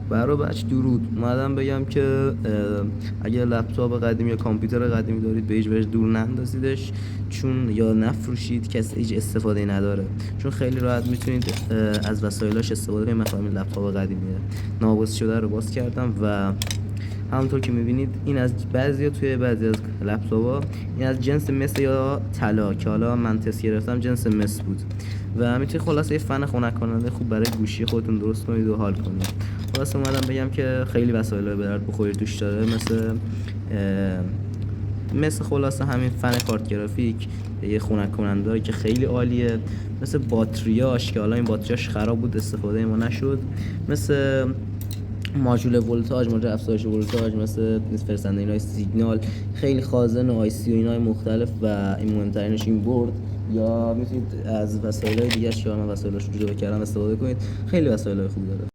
برای بچه درود اومدم بگم که اگه لپتاپ قدیمی یا کامپیوتر قدیمی دارید به هیچ وجه دور نندازیدش، چون یا نفروشید، کسی هیچ استفاده نداره، چون خیلی راحت میتونید از وسایلش استفاده کنید. مثلا این لپتاپ قدیمیه ناقص شده رو باز کردم و همونطور که میبینید این از توی بعضی از لپتاپ‌ها این از جنس مس یا طلا، که حالا من تست گرفتم جنس مس بود و میتونید خلاصه یه فن خنک کننده خوب برای گوشی خودتون درست کنید و حال کنید. خلاصه اومدم بگم که خیلی وسایل به درد بخوری توش داره، مثل خلاصه همین فن کارت گرافیک، یه خنک کننده که خیلی عالیه، مثل باتریاش که حالا این باتریاش خراب بود استفاده ما نشد، مثل ماژول ولتاژ، ماژول افزایش ولتاژ، مثل فرستنده اینای سیگنال، خیلی خازن و آی سی و اینای مختلف و این مهمترینش این برد. یا میتونید از وسایل دیگه که من وسایلش رو جدا کردم استفاده کنید، خیلی وسایل خوبی داره.